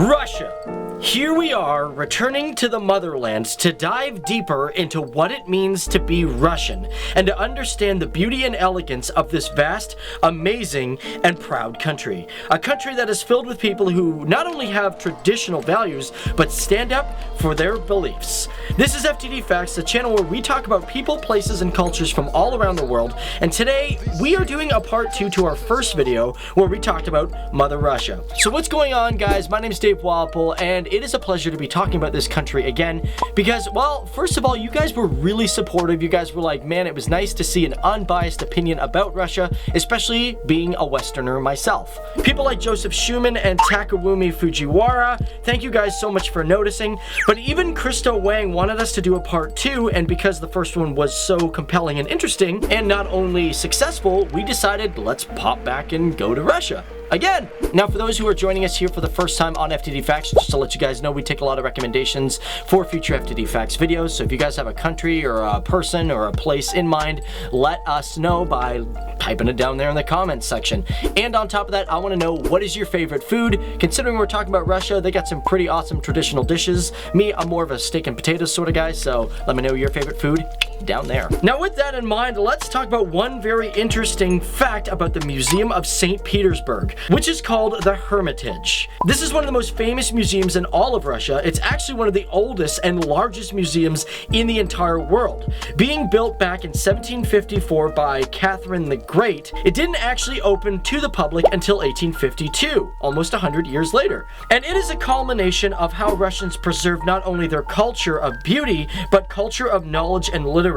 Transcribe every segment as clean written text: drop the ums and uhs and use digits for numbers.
Russia. Here we are, returning to the motherland to dive deeper into what it means to be Russian and to understand the beauty and elegance of this vast, amazing, and proud country. A country that is filled with people who not only have traditional values, but stand up for their beliefs. This is FTD Facts, the channel where we talk about people, places, and cultures from all around the world, and today we are doing a part 2 to our first video where we talked about Mother Russia. So what's going on, guys? My name is Dave Walpole, and it is a pleasure to be talking about this country again because, well, first of all, you guys were really supportive. You guys were like, man, it was nice to see an unbiased opinion about Russia, especially being a Westerner myself. People like Joseph Schumann and Takawumi Fujiwara, thank you guys so much for noticing. But even Christo Wang wanted us to do a part 2, and because the first one was so compelling and interesting, and not only successful, we decided let's pop back and go to Russia again. Now, for those who are joining us here for the first time on FTD Facts, just to let you guys know, we take a lot of recommendations for future FTD Facts videos. So if you guys have a country or a person or a place in mind, let us know by typing it down there in the comments section. And on top of that, I want to know, what is your favorite food? Considering we're talking about Russia, they got some pretty awesome traditional dishes. Me, I'm more of a steak and potatoes sort of guy, so let me know your favorite food down there. Now, with that in mind, let's talk about one very interesting fact about the Museum of St. Petersburg, which is called the Hermitage. This is one of the most famous museums in all of Russia. It's actually one of the oldest and largest museums in the entire world. Being built back in 1754 by Catherine the Great, it didn't actually open to the public until 1852, almost 100 years later. And it is a culmination of how Russians preserve not only their culture of beauty, but culture of knowledge and literature.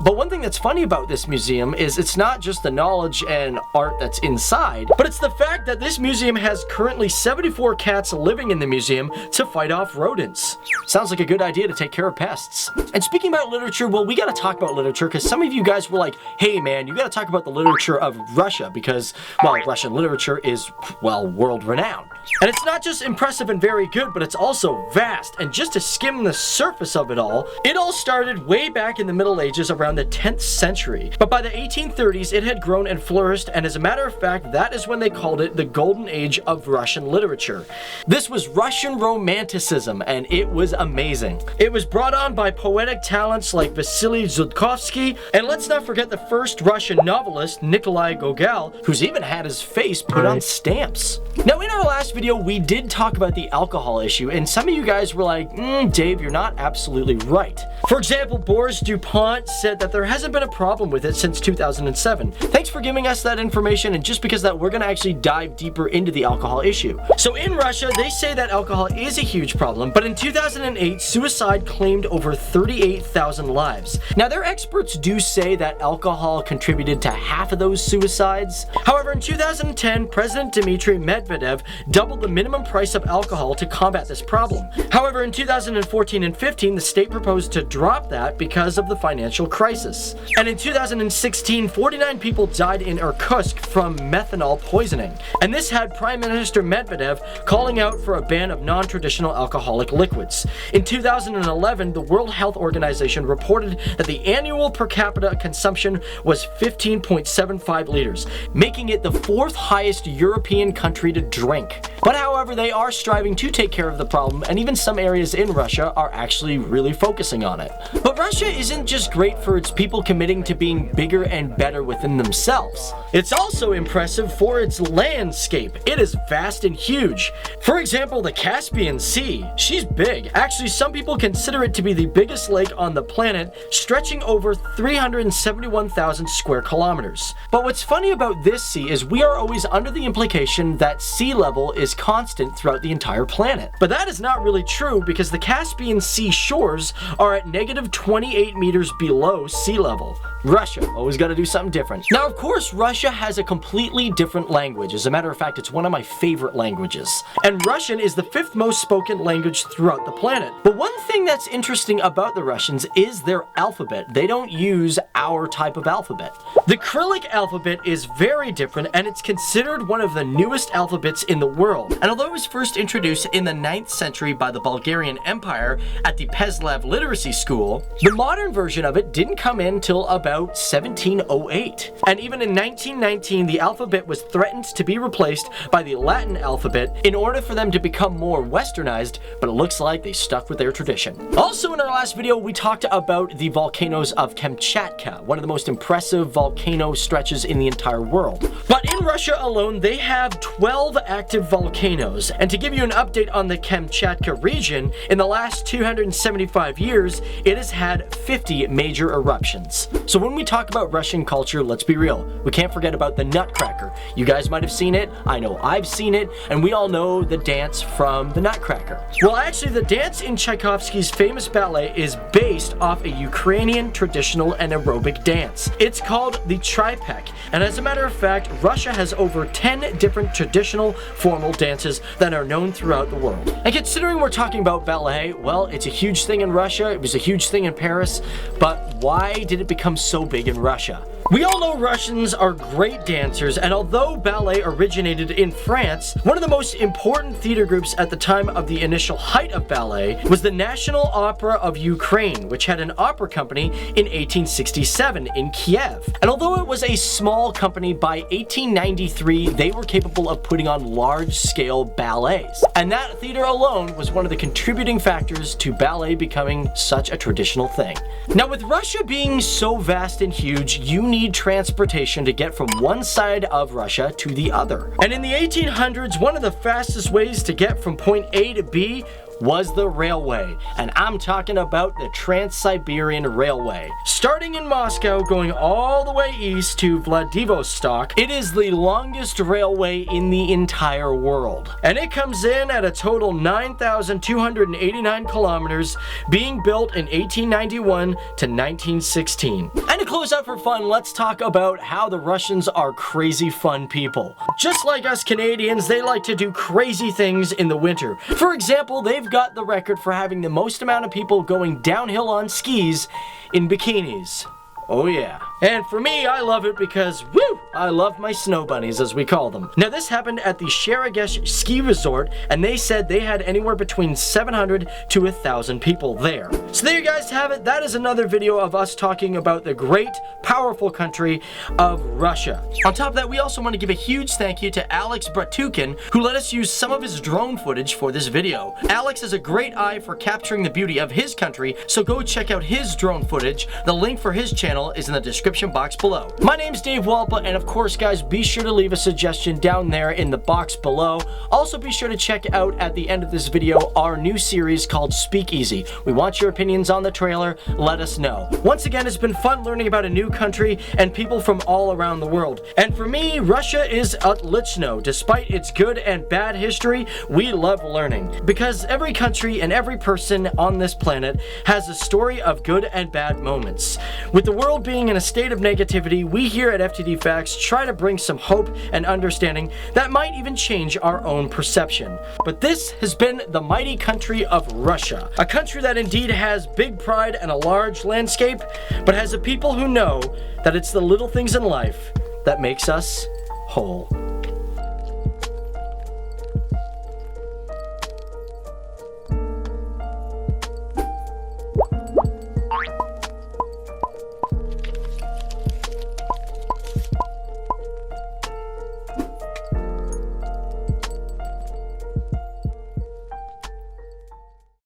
But one thing that's funny about this museum is it's not just the knowledge and art that's inside, but it's the fact that this museum has currently 74 cats living in the museum to fight off rodents. Sounds like a good idea to take care of pests. And speaking about literature, well, we gotta talk about literature because some of you guys were like, hey man, you gotta talk about the literature of Russia because, well, Russian literature is, well, world renowned. And it's not just impressive and very good, but it's also vast. And just to skim the surface of it all started way back in the Middle Ages around the 10th century. But by the 1830s, it had grown and flourished, and as a matter of fact, that is when they called it the golden age of Russian literature. This was Russian Romanticism, and it was amazing. It was brought on by poetic talents like Vasily Zudkovsky, and let's not forget the first Russian novelist, Nikolai Gogol, who's even had his face put on stamps. Now, in our last video, we did talk about the alcohol issue, and some of you guys were like, Dave, you're not absolutely right. For example, Boris DuPont said that there hasn't been a problem with it since 2007. Thanks for giving us that information, and just because that, we're gonna actually dive deeper into the alcohol issue. So in Russia, they say that alcohol is a huge problem, but in 2008, suicide claimed over 38,000 lives. Now, their experts do say that alcohol contributed to half of those suicides. However, in 2010, President Dmitry Medvedev doubled the minimum price of alcohol to combat this problem. However, in 2014 and 15, the state proposed to drop that because of the financial crisis. And in 2016, 49 people died in Irkutsk from methanol poisoning. And this had Prime Minister Medvedev calling out for a ban of non-traditional alcoholic liquids. In 2011, the World Health Organization reported that the annual per capita consumption was 15.75 liters, making it the 4th highest European country to drink. But however, they are striving to take care of the problem, and even some areas in Russia are actually really focusing on it. But Russia isn't just great for its people committing to being bigger and better within themselves. It's also impressive for its landscape. It is vast and huge. For example, the Caspian Sea. She's big. Actually, some people consider it to be the biggest lake on the planet, stretching over 371,000 square kilometers. But what's funny about this sea is we are always under the implication that sea level is constant throughout the entire planet. But that is not really true because the Caspian Sea shores are at negative 28 meters below sea level. Russia, always got to do something different. Now, of course, Russia has a completely different language. As a matter of fact, it's one of my favorite languages. And Russian is the 5th most spoken language throughout the planet. But one thing that's interesting about the Russians is their alphabet. They don't use our type of alphabet. The Cyrillic alphabet is very different, and it's considered one of the newest alphabets in the world. world. And although it was first introduced in the 9th century by the Bulgarian Empire at the Peslav Literacy School, the modern version of it didn't come in till about 1708. And even in 1919, the alphabet was threatened to be replaced by the Latin alphabet in order for them to become more westernized, but it looks like they stuck with their tradition. Also in our last video, we talked about the volcanoes of Kamchatka, one of the most impressive volcano stretches in the entire world. But in Russia alone, they have 12 active volcanoes. And to give you an update on the Kamchatka region, in the last 275 years, it has had 50 major eruptions. So when we talk about Russian culture, let's be real, we can't forget about the Nutcracker. You guys might have seen it, I know I've seen it, and we all know the dance from the Nutcracker. Well, actually, the dance in Tchaikovsky's famous ballet is based off a Ukrainian traditional and aerobic dance. It's called the Tripek, and as a matter of fact, Russia has over 10 different traditional formal dances that are known throughout the world. And considering we're talking about ballet, well, it's a huge thing in Russia, it was a huge thing in Paris, but why did it become so big in Russia? We all know Russians are great dancers, and although ballet originated in France, one of the most important theater groups at the time of the initial height of ballet was the National Opera of Ukraine, which had an opera company in 1867 in Kiev. And although it was a small company, by 1893 they were capable of putting on large-scale ballets. And that theater alone was one of the contributing factors to ballet becoming such a traditional thing. Now, with Russia being so vast and huge, you need transportation to get from one side of Russia to the other. And in the 1800s, one of the fastest ways to get from point A to B was the railway, and I'm talking about the Trans-Siberian Railway. Starting in Moscow, going all the way east to Vladivostok, it is the longest railway in the entire world. And it comes in at a total 9,289 kilometers, being built in 1891 to 1916. And to close out for fun, let's talk about how the Russians are crazy fun people. Just like us Canadians, they like to do crazy things in the winter. For example, they've got the record for having the most amount of people going downhill on skis in bikinis. Oh yeah. And for me, I love it because, woo, I love my snow bunnies, as we call them. Now, this happened at the Sharagesh ski resort, and they said they had anywhere between 700 to 1,000 people there. So there you guys have it. That is another video of us talking about the great, powerful country of Russia. On top of that, we also want to give a huge thank you to Alex Bratuchkin, who let us use some of his drone footage for this video. Alex has a great eye for capturing the beauty of his country, so go check out his drone footage. The link for his channel is in the description box below. My name's Dave Walpa, and of course, guys, be sure to leave a suggestion down there in the box below. Also, be sure to check out at the end of this video our new series called Speakeasy. We want your opinions on the trailer. Let us know. Once again, it's been fun learning about a new country and people from all around the world. And for me, Russia is Otlично. Despite its good and bad history, we love learning. Because every country and every person on this planet has a story of good and bad moments. With the world being in a state of negativity, we here at FTD Facts try to bring some hope and understanding that might even change our own perception. But this has been the mighty country of Russia, a country that indeed has big pride and a large landscape, but has a people who know that it's the little things in life that makes us whole.